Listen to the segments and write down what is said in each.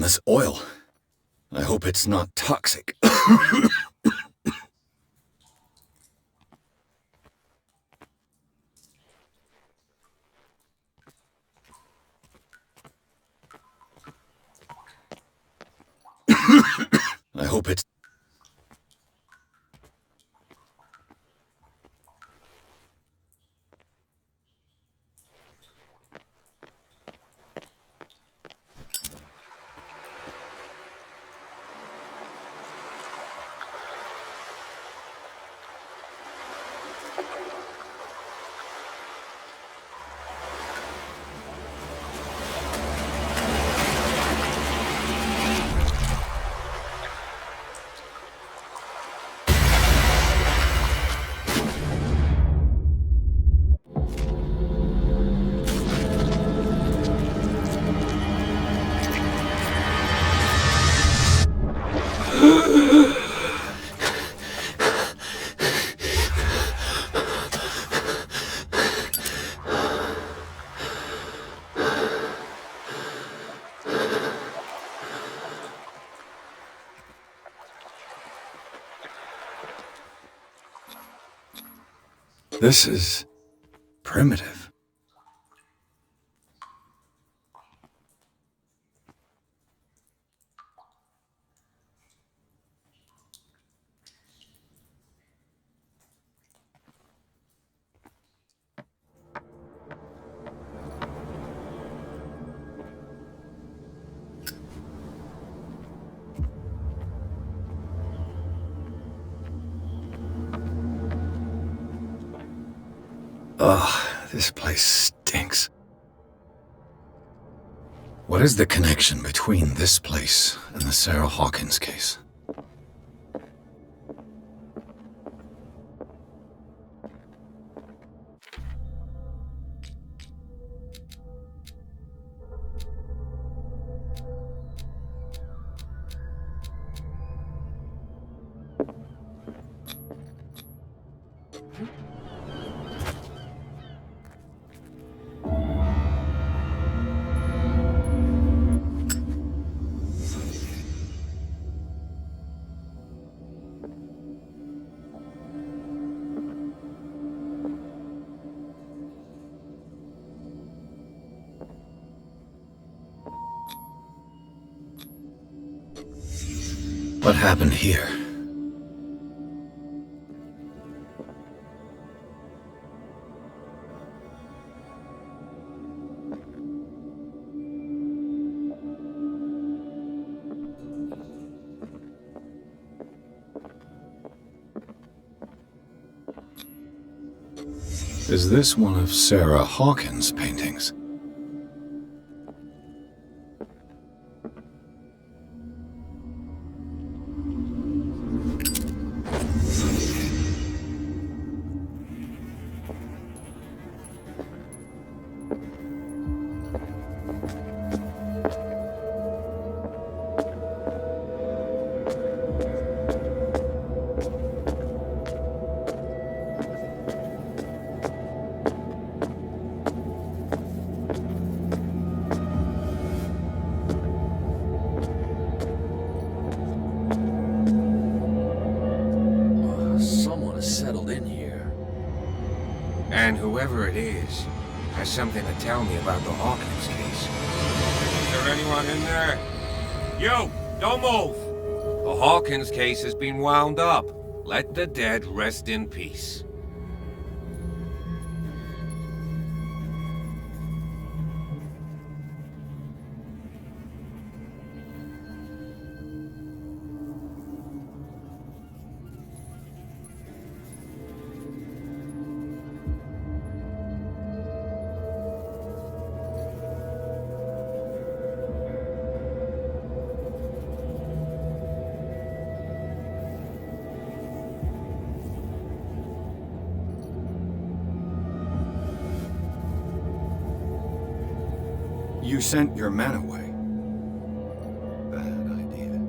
this oil. I hope it's not toxic. I hope it's... This is primitive. Ugh, this place stinks. What is the connection between this place and the Sarah Hawkins case? What happened here? Is this one of Sarah Hawkins' paintings? And whoever it is has something to tell me about the Hawkins case. Is there anyone in there? You! Don't move! The Hawkins case has been wound up. Let the dead rest in peace. You sent your men away. Bad idea.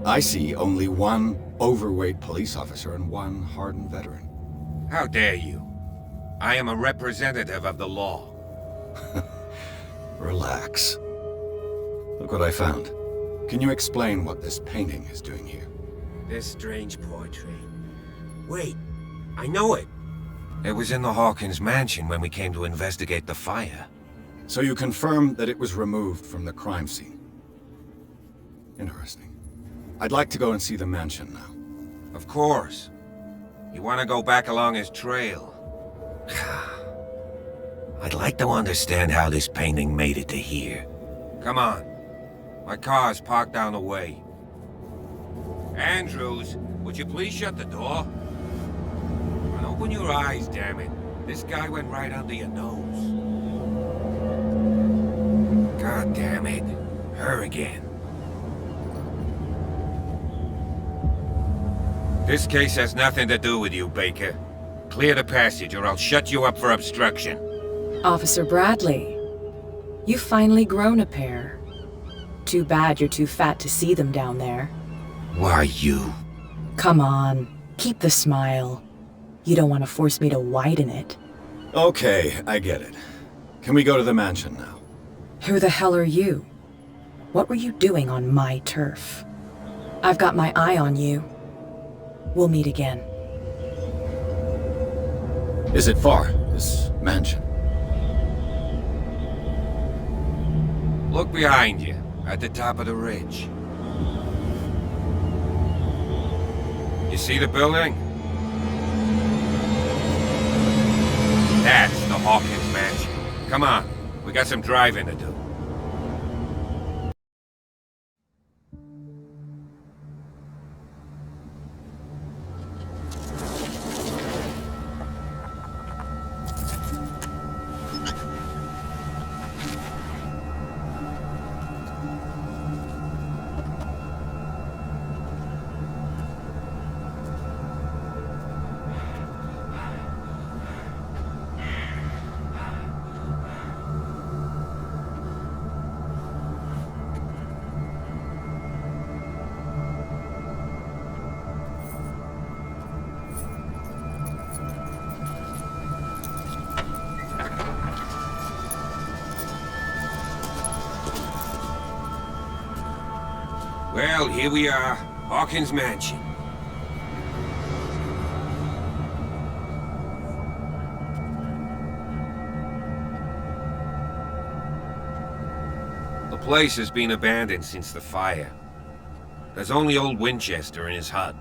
I see only one overweight police officer and one hardened veteran. How dare you? I am a representative of the law. Relax. Look what I found. Can you explain what this painting is doing here? This strange portrait. Wait, I know it. It was in the Hawkins mansion when we came to investigate the fire. So you confirm that it was removed from the crime scene? Interesting. I'd like to go and see the mansion now. Of course. You want to go back along his trail? I'd like to understand how this painting made it to here. Come on. My car's parked down the way. Andrews, would you please shut the door? And open your eyes, damn it. This guy went right under your nose. God damn it. Her again. This case has nothing to do with you, Baker. Clear the passage or I'll shut you up for obstruction. Officer Bradley, you've finally grown a pair. Too bad you're too fat to see them down there. Why you? Come on, keep the smile. You don't want to force me to widen it. Okay, I get it. Can we go to the mansion now? Who the hell are you? What were you doing on my turf? I've got my eye on you. We'll meet again. Is it far, this mansion? Look behind you, at the top of the ridge. You see the building? That's the Hawkins mansion. Come on, we got some driving to do. Well, here we are, Hawkins Mansion. The place has been abandoned since the fire. There's only old Winchester in his hut.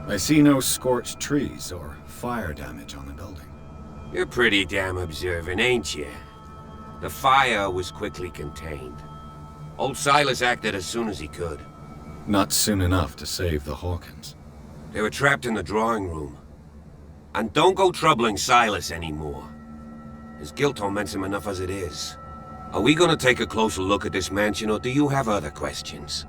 I see no scorched trees or fire damage on the building. You're pretty damn observant, ain't you? The fire was quickly contained. Old Silas acted as soon as he could. Not soon enough to save the Hawkins. They were trapped in the drawing room. And don't go troubling Silas anymore. His guilt torments him enough as it is. Are we gonna take a closer look at this mansion, or do you have other questions?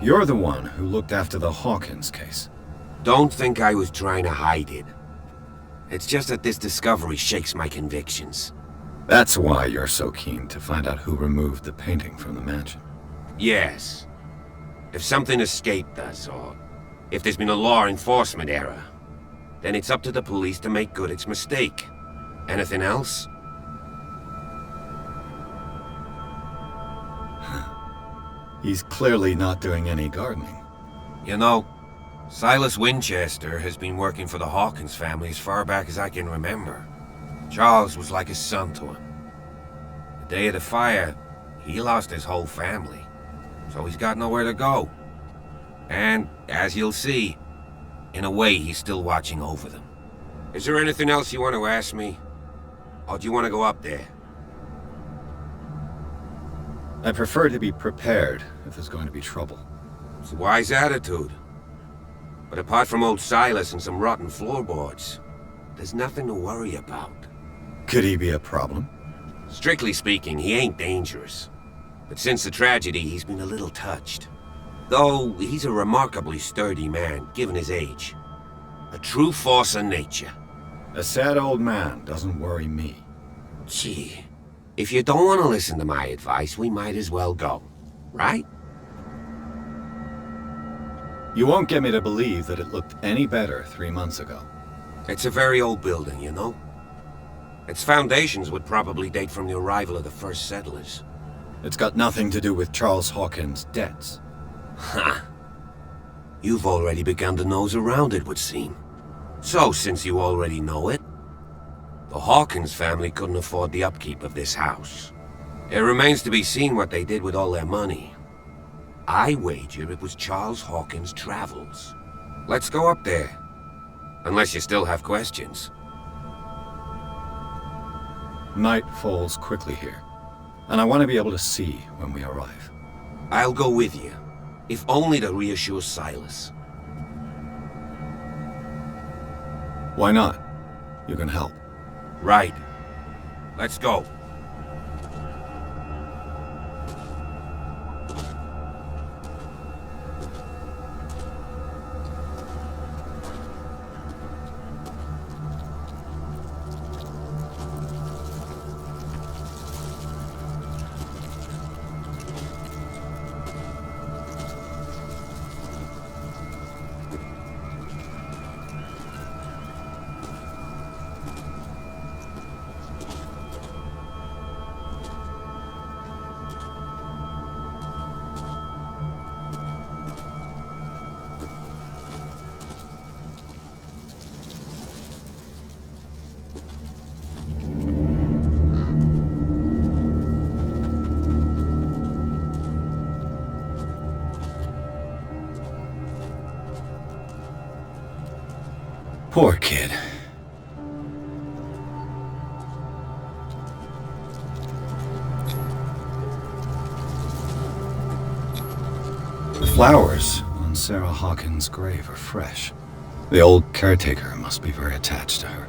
You're the one who looked after the Hawkins case. Don't think I was trying to hide it. It's just that this discovery shakes my convictions. That's why you're so keen to find out who removed the painting from the mansion. Yes. If something escaped us, or if there's been a law enforcement error, then it's up to the police to make good its mistake. Anything else? He's clearly not doing any gardening. You know, Silas Winchester has been working for the Hawkins family as far back as I can remember. Charles was like a son to him. The day of the fire, he lost his whole family, so he's got nowhere to go. And, as you'll see, in a way he's still watching over them. Is there anything else you want to ask me? Or do you want to go up there? I prefer to be prepared if there's going to be trouble. It's a wise attitude. But apart from old Silas and some rotten floorboards, there's nothing to worry about. Could he be a problem? Strictly speaking, he ain't dangerous. But since the tragedy, he's been a little touched. Though, he's a remarkably sturdy man, given his age. A true force of nature. A sad old man doesn't worry me. Gee, if you don't want to listen to my advice, we might as well go, right? You won't get me to believe that it looked any better 3 months ago. It's a very old building, you know? Its foundations would probably date from the arrival of the first settlers. It's got nothing to do with Charles Hawkins' debts. Ha! You've already begun to nose around, it would seem. So, since you already know it, the Hawkins family couldn't afford the upkeep of this house. It remains to be seen what they did with all their money. I wager it was Charles Hawkins' travels. Let's go up there. Unless you still have questions. Night falls quickly here, and I want to be able to see when we arrive. I'll go with you, if only to reassure Silas. Why not? You can help. Right. Let's go. Poor kid. The flowers on Sarah Hawkins' grave are fresh. The old caretaker must be very attached to her.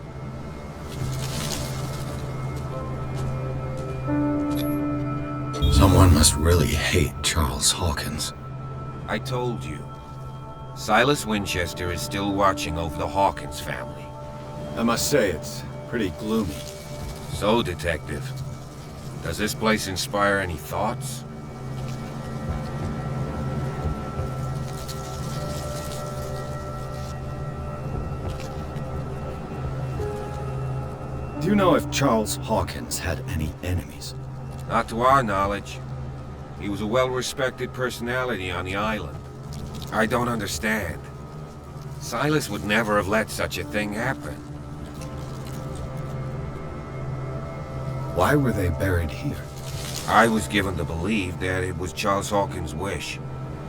Someone must really hate Charles Hawkins. I told you. Silas Winchester is still watching over the Hawkins family. I must say, it's pretty gloomy. So, Detective, does this place inspire any thoughts? Do you know if Charles Hawkins had any enemies? Not to our knowledge. He was a well-respected personality on the island. I don't understand. Silas would never have let such a thing happen. Why were they buried here? I was given to believe that it was Charles Hawkins' wish.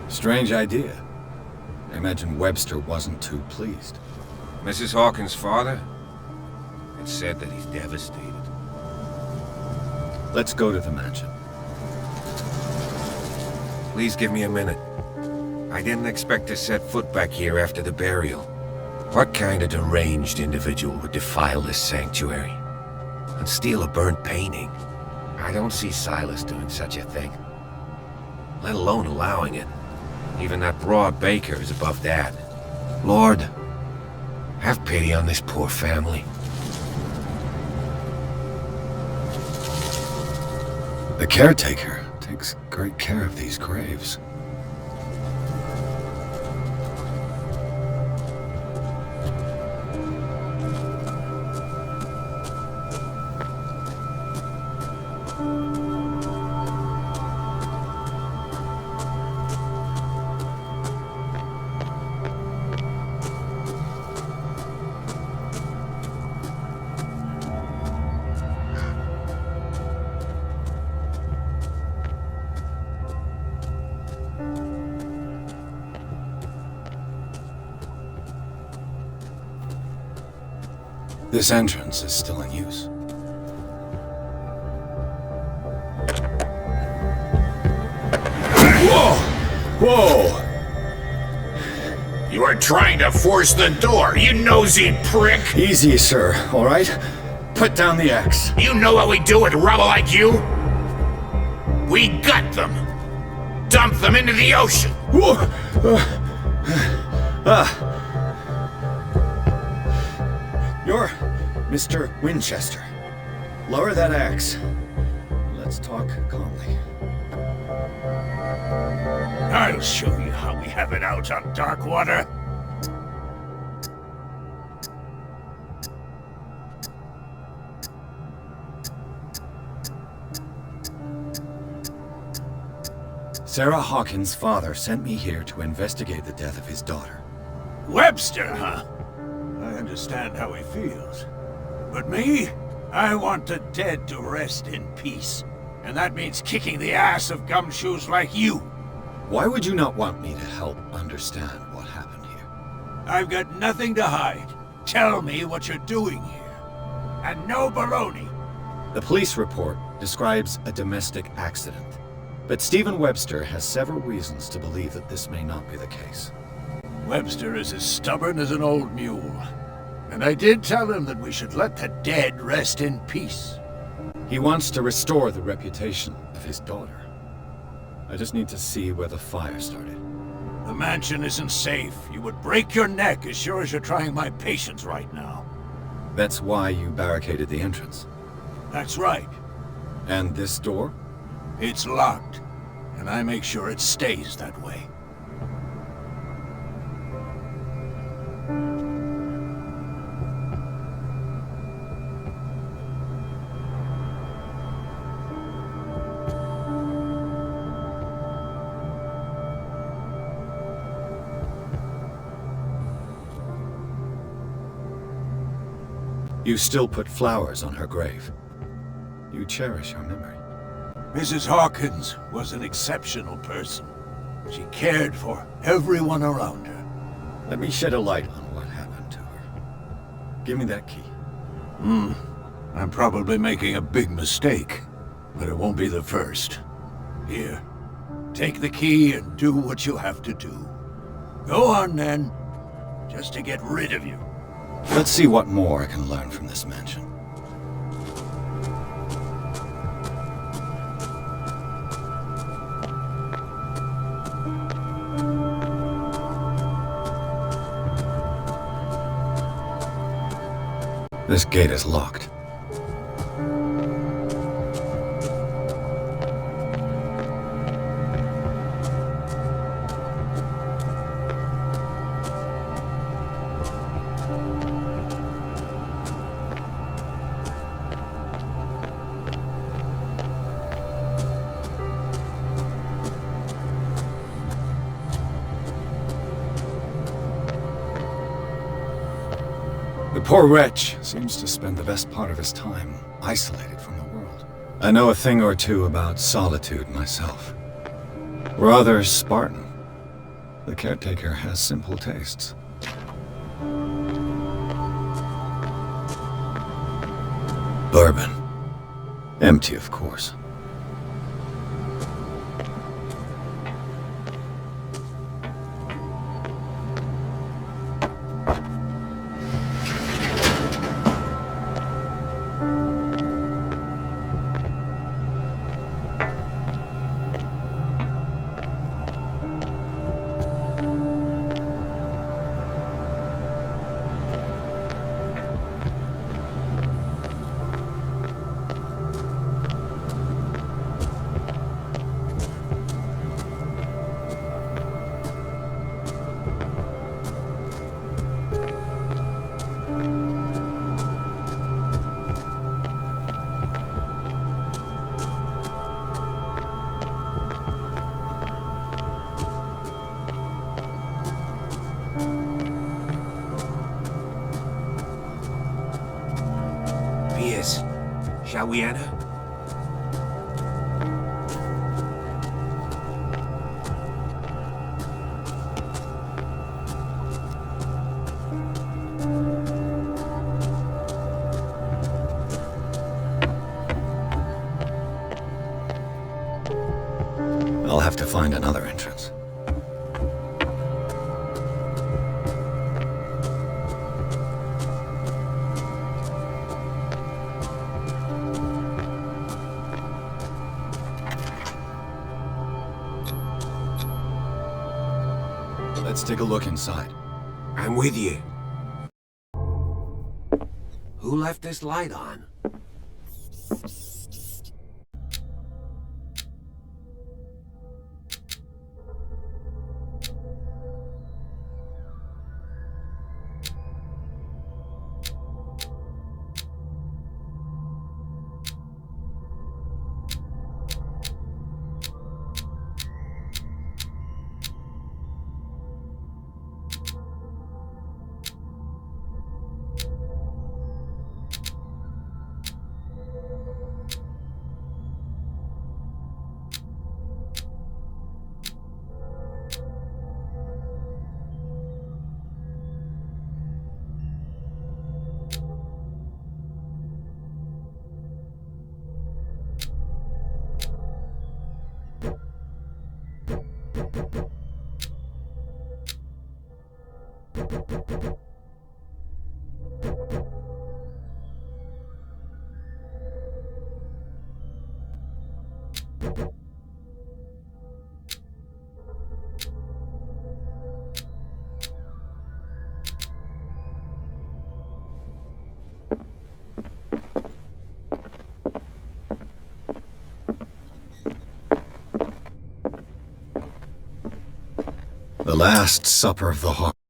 Strange idea. I imagine Webster wasn't too pleased. Mrs. Hawkins' father? It's said that he's devastated. Let's go to the mansion. Please give me a minute. I didn't expect to set foot back here after the burial. What kind of deranged individual would defile this sanctuary? And steal a burnt painting? I don't see Silas doing such a thing. Let alone allowing it. Even that broad baker is above that. Lord, have pity on this poor family. The caretaker takes great care of these graves. This entrance is still in use. Whoa! Whoa! You are trying to force the door, you nosy prick! Easy, sir, all right? Put down the axe. You know what we do with rubble like you? We gut them! Dump them into the ocean! Whoa! You're Mr. Winchester. Lower that axe. Let's talk calmly. I'll show you how we have it out on dark water. Sarah Hawkins' father sent me here to investigate the death of his daughter. Webster, huh? I understand how he feels. But me? I want the dead to rest in peace. And that means kicking the ass of gumshoes like you. Why would you not want me to help understand what happened here? I've got nothing to hide. Tell me what you're doing here. And no baloney. The police report describes a domestic accident. But Stephen Webster has several reasons to believe that this may not be the case. Webster is as stubborn as an old mule. And I did tell him that we should let the dead rest in peace. He wants to restore the reputation of his daughter. I just need to see where the fire started. The mansion isn't safe. You would break your neck as sure as you're trying my patience right now. That's why you barricaded the entrance. That's right. And this door? It's locked, and I make sure it stays that way. You still put flowers on her grave. You cherish her memory. Mrs. Hawkins was an exceptional person. She cared for everyone around her. Let me shed a light on what happened to her. Give me that key. I'm probably making a big mistake, but it won't be the first. Here, take the key and do what you have to do. Go on then, just to get rid of you. Let's see what more I can learn from this mansion. This gate is locked. The poor wretch seems to spend the best part of his time isolated from the world. I know a thing or two about solitude myself. Rather Spartan. The caretaker has simple tastes. Bourbon. Empty, of course. Shall we enter? I'll have to find another entrance. Let's take a look inside. I'm with you. Who left this light on? The Last Supper of the Hawk.